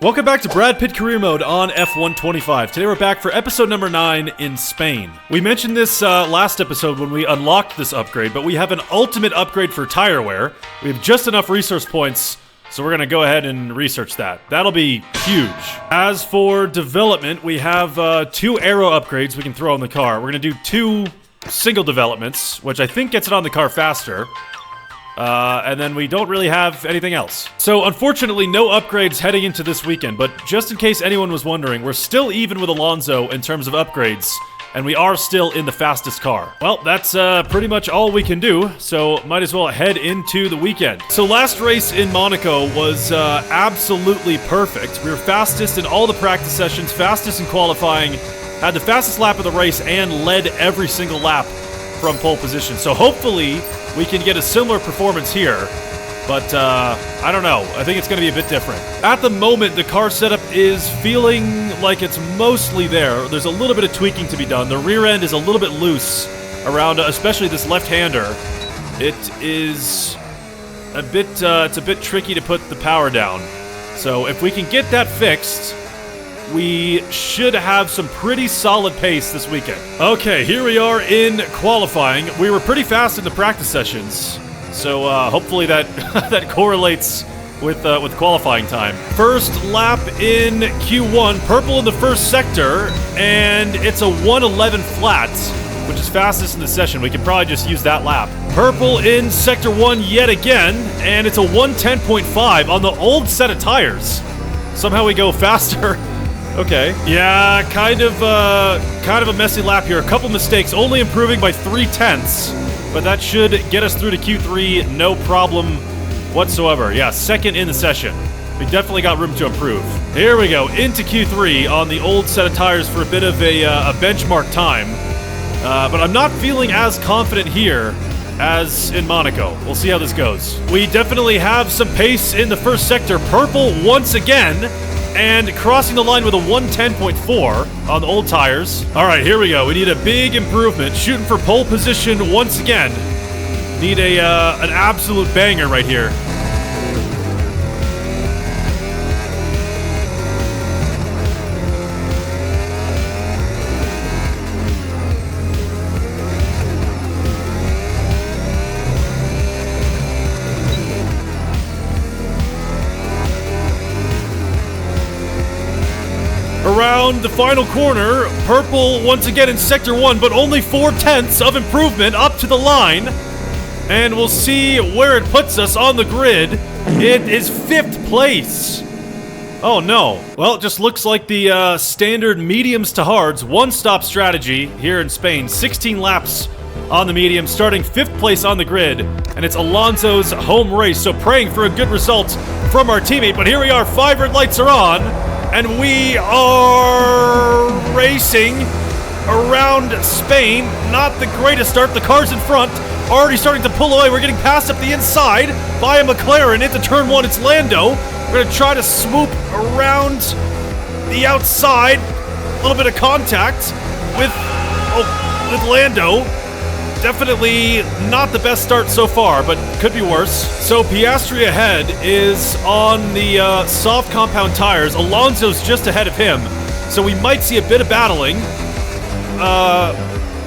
Welcome back to Brad Pitt Career Mode on F125. Today we're back for episode number 9 in Spain. We mentioned this last episode when we unlocked this upgrade, but we have an ultimate upgrade for tire wear. We have just enough resource points, so we're going to go ahead and research that. That'll be huge. As for development, we have 2 aero upgrades we can throw on the car. We're going to do 2 single developments, which I think gets it on the car faster. And then we don't really have anything else. So unfortunately, no upgrades heading into this weekend, but just in case anyone was wondering, we're still even with Alonso in terms of upgrades, and we are still in the fastest car. Well, that's pretty much all we can do, so might as well head into the weekend. So last race in Monaco was absolutely perfect. We were fastest in all the practice sessions, fastest in qualifying, had the fastest lap of the race, and led every single lap from pole position. So hopefully we can get a similar performance here, but I don't know. I think it's going to be a bit different. At the moment, the car setup is feeling like it's mostly there. There's a little bit of tweaking to be done. The rear end is a little bit loose around, especially this left-hander. It is a bit, it's a bit tricky to put the power down. So if we can get that fixed, we should have some pretty solid pace this weekend. Okay, here we are in qualifying. We were pretty fast in the practice sessions, so hopefully that that correlates with qualifying time. First lap in Q1, purple in the first sector, and it's a 1:11 flat, which is fastest in the session. We could probably just use that lap. Purple in sector 1 yet again, and it's a 1:10.5 on the old set of tires. Somehow we go faster. Okay. Yeah, kind of a messy lap here. A couple mistakes, only improving by 0.3, but that should get us through to Q3, no problem whatsoever. Yeah, second in the session. We definitely got room to improve. Here we go, into Q3 on the old set of tires for a bit of a benchmark time. But I'm not feeling as confident here as in Monaco. We'll see how this goes. We definitely have some pace in the first sector. Purple once again, and crossing the line with a 1:10.4 on the old tires. All right, here we go. We need a big improvement. Shooting for pole position once again. Need an absolute banger right here. Around the final corner, purple once again in sector 1, but only 0.4 of improvement up to the line. And we'll see where it puts us on the grid. It is 5th place. Oh no. Well, it just looks like the standard mediums to hards one-stop strategy here in Spain. 16 laps on the medium, starting 5th place on the grid. And it's Alonso's home race, so praying for a good result from our teammate. But here we are, 5 red lights are on. And we are racing around Spain. Not the greatest start. The car's in front, already starting to pull away. We're getting passed up the inside by a McLaren into turn 1. It's Lando. We're going to try to swoop around the outside. A little bit of contact with Lando. Definitely not the best start so far, but could be worse. So Piastri ahead is on the soft compound tires. Alonso's just ahead of him, so we might see a bit of battling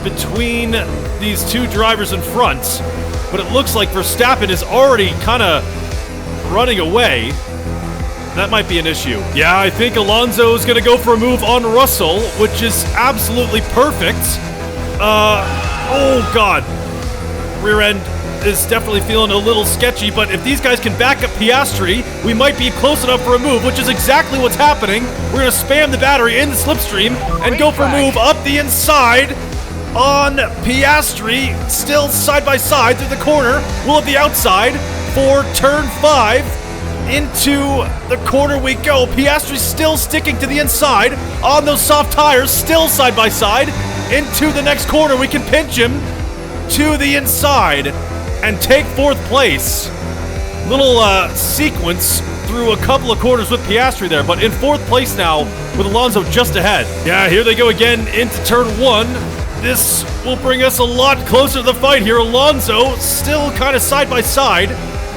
between these 2 drivers in front. But it looks like Verstappen is already kind of running away. That might be an issue. Yeah, I think Alonso is going to go for a move on Russell, which is absolutely perfect. Oh god, rear end is definitely feeling a little sketchy, but if these guys can back up Piastri, we might be close enough for a move, which is exactly what's happening. We're going to spam the battery in the slipstream and go for a move up the inside on Piastri, still side by side through the corner. We'll have the outside for turn 5. Into the corner we go. Piastri still sticking to the inside on those soft tires, still side by side. Into the next corner, we can pinch him to the inside and take 4th place. Little sequence through a couple of corners with Piastri there, but in 4th place now with Alonso just ahead. Yeah, here they go again into turn 1. This will bring us a lot closer to the fight here. Alonso still kind of side by side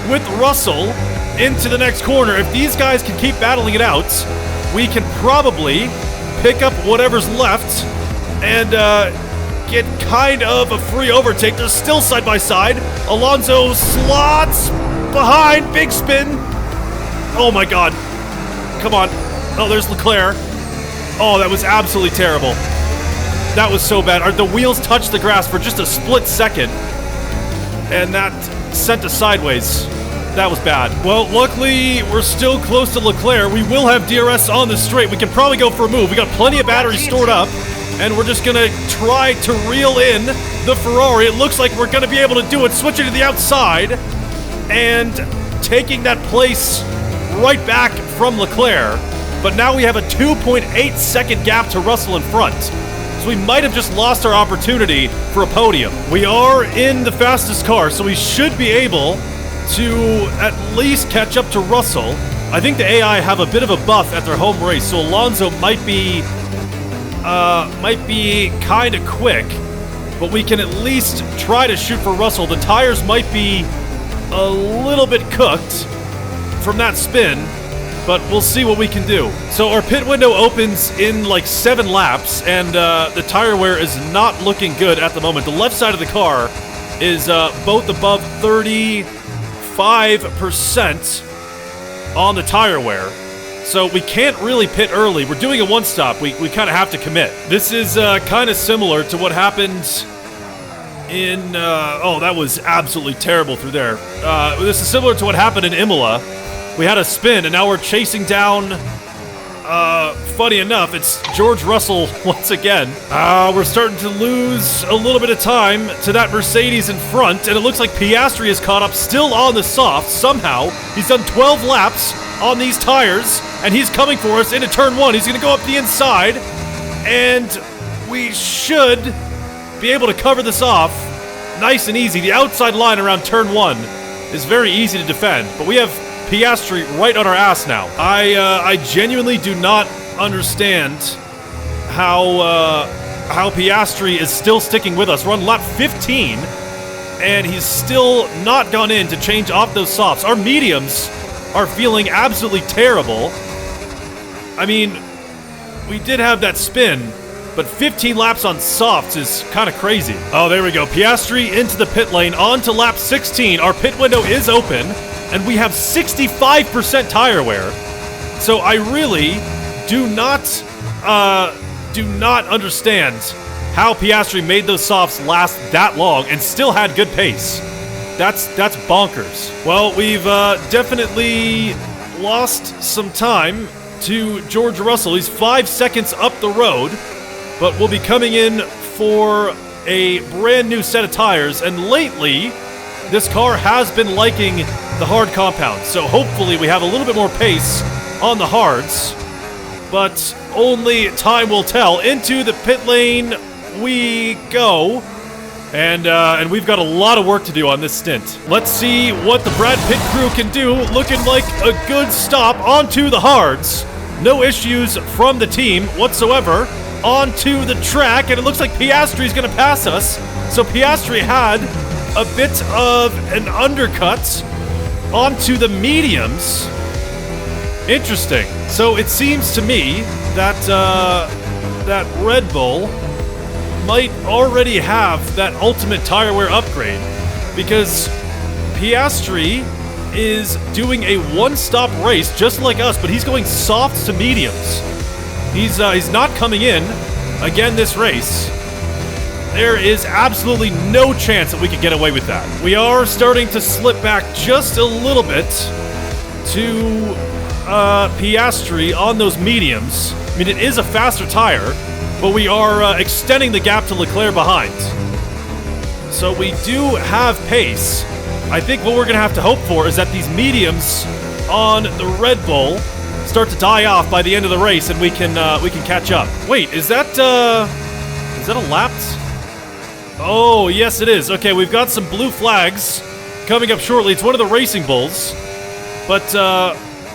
with Russell. into the next corner. If these guys can keep battling it out, we can probably pick up whatever's left and get kind of a free overtake. They're still side by side. Alonso slots behind, big spin. Oh my God. Come on. Oh, there's Leclerc. Oh, that was absolutely terrible. That was so bad. The wheels touched the grass for just a split second, and that sent us sideways. That was bad. Well, luckily, we're still close to Leclerc. We will have DRS on the straight. We can probably go for a move. We got plenty of batteries stored up, and we're just gonna try to reel in the Ferrari. It looks like we're gonna be able to do it, switching to the outside, and taking that place right back from Leclerc. But now we have a 2.8 second gap to Russell in front. So we might have just lost our opportunity for a podium. We are in the fastest car, so we should be able to at least catch up to Russell. I think the AI have a bit of a buff at their home race, so Alonso might be kind of quick, but we can at least try to shoot for Russell. The tires might be a little bit cooked from that spin, but we'll see what we can do. So our pit window opens in like 7 laps, and the tire wear is not looking good at the moment. The left side of the car is both above 35% on the tire wear. So we can't really pit early. We're doing a one stop. We kind of have to commit. This is kind of similar to what happened in... oh, that was absolutely terrible through there. This is similar to what happened in Imola. We had a spin, and now we're chasing down... funny enough, it's George Russell once again. We're starting to lose a little bit of time to that Mercedes in front, and it looks like Piastri is caught up, still on the soft somehow. He's done 12 laps on these tires, and he's coming for us into turn 1. He's going to go up the inside, and we should be able to cover this off nice and easy. The outside line around turn 1 is very easy to defend, but we have Piastri right on our ass now. I genuinely do not understand how Piastri is still sticking with us. We're on lap 15, and he's still not gone in to change off those softs. Our mediums are feeling absolutely terrible. I mean, we did have that spin, but 15 laps on softs is kind of crazy. Oh, there we go. Piastri into the pit lane, on to lap 16. Our pit window is open, and we have 65% tire wear. So I really do not understand how Piastri made those softs last that long and still had good pace. That's bonkers. Well, we've definitely lost some time to George Russell. He's 5 seconds up the road, but we'll be coming in for a brand new set of tires, and lately this car has been liking the hard compound, so hopefully we have a little bit more pace on the hards, but only time will tell. Into the pit lane we go, and we've got a lot of work to do on this stint. Let's see what the Brad Pitt crew can do. Looking like a good stop onto the hards. No issues from the team whatsoever. Onto the track, and it looks like Piastri's going to pass us. So Piastri had a bit of an undercut onto the mediums. Interesting. So it seems to me that that Red Bull might already have that ultimate tire wear upgrade, because Piastri is doing a one-stop race just like us, but he's going softs to mediums. He's not coming in again this race. There is absolutely no chance that we could get away with that. We are starting to slip back just a little bit to Piastri on those mediums. I mean, it is a faster tire, but we are extending the gap to Leclerc behind. So we do have pace. I think what we're going to have to hope for is that these mediums on the Red Bull start to die off by the end of the race, and we can catch up. Wait, is that a lapped? Oh, yes it is. Okay, we've got some blue flags coming up shortly. It's one of the Racing Bulls, but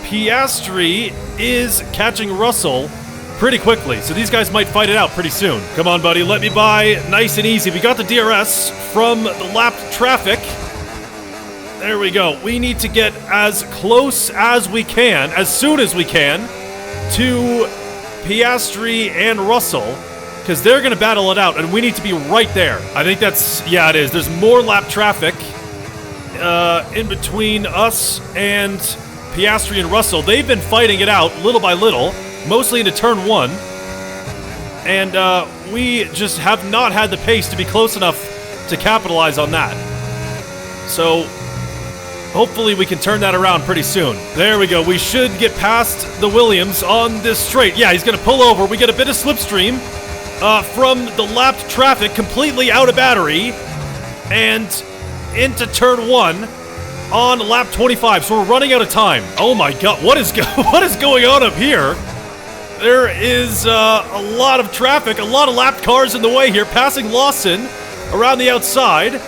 Piastri is catching Russell pretty quickly, so these guys might fight it out pretty soon. Come on, buddy, let me by nice and easy. We got the DRS from the lapped traffic, There we go. We need to get as close as we can, as soon as we can, to Piastri and Russell, because they're going to battle it out, and we need to be right there. I think that's, yeah, it is. There's more lap traffic in between us and Piastri and Russell. They've been fighting it out little by little, mostly into turn 1, and we just have not had the pace to be close enough to capitalize on that. So hopefully we can turn that around pretty soon. There we go. We should get past the Williams on this straight. Yeah, he's going to pull over. We get a bit of slipstream from the lapped traffic, completely out of battery, and into turn 1 on lap 25. So we're running out of time. Oh my god, what is going on up here? There is a lot of traffic, a lot of lapped cars in the way here, passing Lawson around the outside.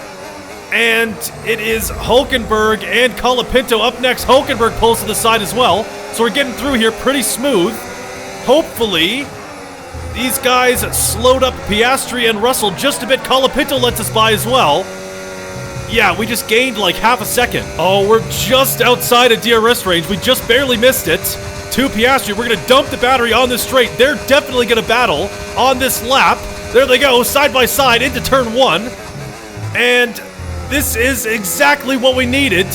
And it is Hulkenberg and Colapinto up next. Hulkenberg pulls to the side as well. So we're getting through here pretty smooth. Hopefully, these guys slowed up Piastri and Russell just a bit. Colapinto lets us by as well. Yeah, we just gained like half a second. Oh, we're just outside of DRS range. We just barely missed it. To Piastri, we're going to dump the battery on this straight. They're definitely going to battle on this lap. There they go, side by side into turn 1. And this is exactly what we needed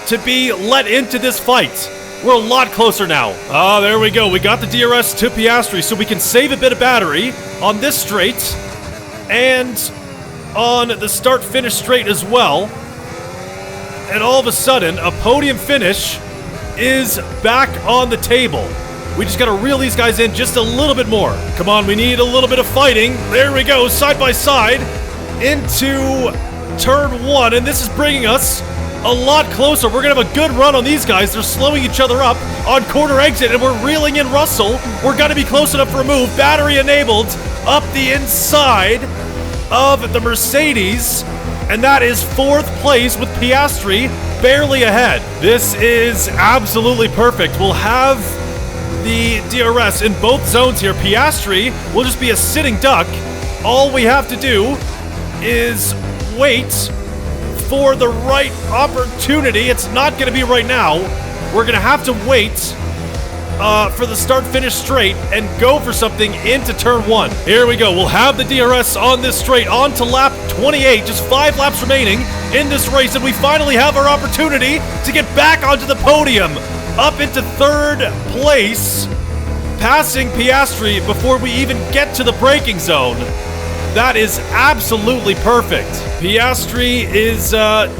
to be let into this fight. We're a lot closer now. Ah, there we go. We got the DRS to Piastri, so we can save a bit of battery on this straight and on the start-finish straight as well. And all of a sudden, a podium finish is back on the table. We just gotta reel these guys in just a little bit more. Come on, we need a little bit of fighting. There we go, side by side into turn 1, and this is bringing us a lot closer. We're gonna have a good run on these guys. They're slowing each other up on corner exit, and we're reeling in Russell. We're gonna be close enough for a move. Battery enabled up the inside of the Mercedes, and that is 4th place with Piastri barely ahead. This is absolutely perfect. We'll have the DRS in both zones here. Piastri will just be a sitting duck. All we have to do is wait for the right opportunity. It's not going to be right now. We're going to have to wait for the start-finish straight and go for something into turn 1. Here we go. We'll have the DRS on this straight on to lap 28. Just 5 laps remaining in this race, and we finally have our opportunity to get back onto the podium. Up into 3rd place, passing Piastri before we even get to the braking zone. That is absolutely perfect. Piastri is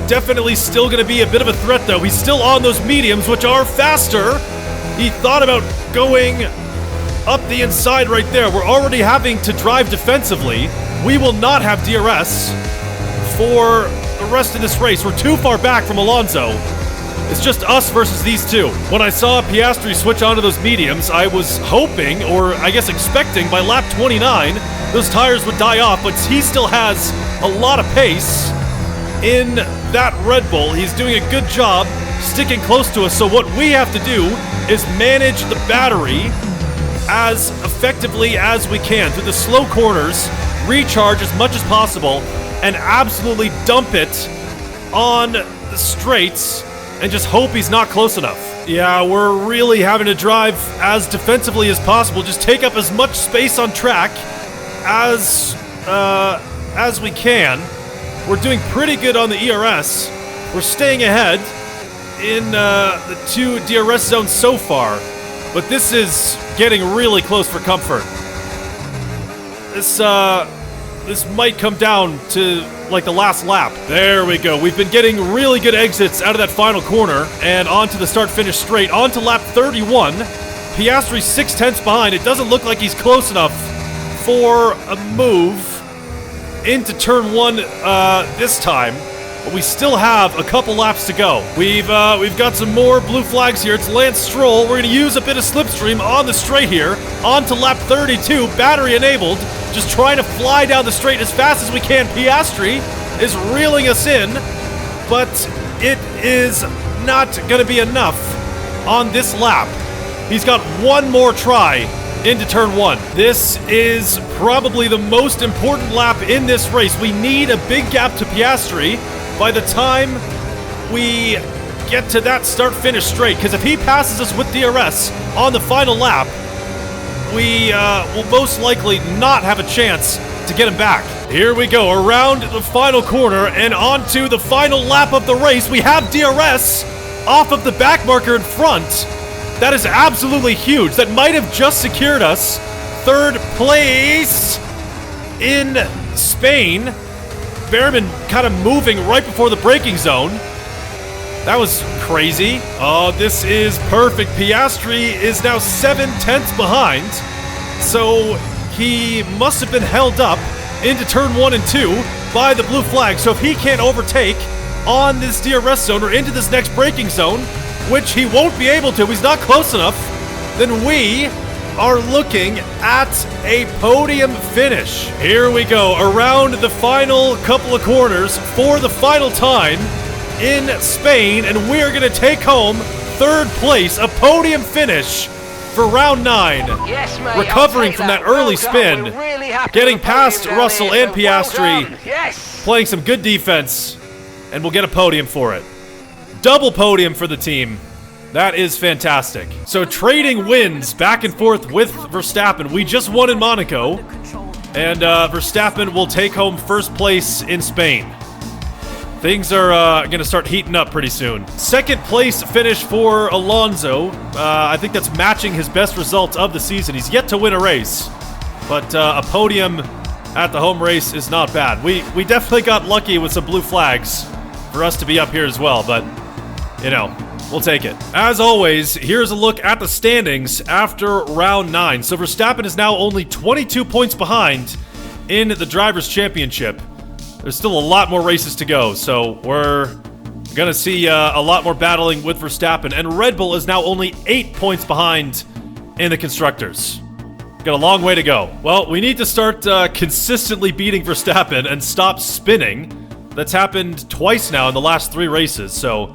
definitely still going to be a bit of a threat, though. He's still on those mediums, which are faster. He thought about going up the inside right there. We're already having to drive defensively. We will not have DRS for the rest of this race. We're too far back from Alonso. It's just us versus these two. When I saw Piastri switch onto those mediums, I was hoping, or I guess expecting, by lap 29, those tires would die off, but he still has a lot of pace in that Red Bull. He's doing a good job sticking close to us, so what we have to do is manage the battery as effectively as we can through the slow corners, recharge as much as possible, and absolutely dump it on the straights and just hope he's not close enough. Yeah, we're really having to drive as defensively as possible, just take up as much space on track as we can. We're doing pretty good on the ERS. We're staying ahead in the 2 DRS zones so far, but this is getting really close for comfort. This might come down to like the last lap. There we go. We've been getting really good exits out of that final corner and onto the start-finish straight, onto lap 31. Piastri's 6/10 behind. It doesn't look like he's close enough for a move into turn 1 this time. But we still have a couple laps to go. We've got some more blue flags here. It's Lance Stroll. We're going to use a bit of slipstream on the straight here. On to lap 32, battery enabled. Just trying to fly down the straight as fast as we can. Piastri is reeling us in, but it is not going to be enough on this lap. He's got one more try into turn 1. This is probably the most important lap in this race. We need a big gap to Piastri. By the time we get to that start-finish straight, because if he passes us with DRS on the final lap, we will most likely not have a chance to get him back. Here we go, around the final corner and onto the final lap of the race. We have DRS off of the back marker in front. That is absolutely huge. That might have just secured us third place in Spain. Behrman kind of moving right before the braking zone. That was crazy. Oh, this is perfect. Piastri is now 7/10 behind. So he must have been held up into turn 1 and 2 by the blue flag. So if he can't overtake on this DRS zone or into this next braking zone, which he won't be able to, he's not close enough, then we are looking at a podium finish. Here we go, around the final couple of corners for the final time in Spain, and we're gonna take home third place, a podium finish for round 9. Yes, mate, recovering from that early spin, really getting past Russell and Piastri, yes, playing some good defense, and we'll get a podium for it. Double podium for the team. That is fantastic. So trading wins back and forth with Verstappen. We just won in Monaco, and Verstappen will take home first place in Spain. Things are going to start heating up pretty soon. Second place finish for Alonso. I think that's matching his best results of the season. He's yet to win a race, but a podium at the home race is not bad. We definitely got lucky with some blue flags for us to be up here as well, but, you know, we'll take it. As always, here's a look at the standings after round 9. So Verstappen is now only 22 points behind in the Drivers' Championship. There's still a lot more races to go, so we're gonna see a lot more battling with Verstappen. And Red Bull is now only 8 points behind in the Constructors. Got a long way to go. Well, we need to start consistently beating Verstappen and stop spinning. That's happened twice now in the last 3 races, so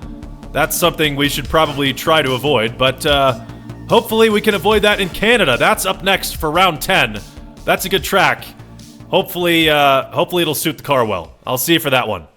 that's something we should probably try to avoid. But hopefully we can avoid that in Canada. That's up next for round 10. That's a good track. Hopefully it'll suit the car well. I'll see you for that one.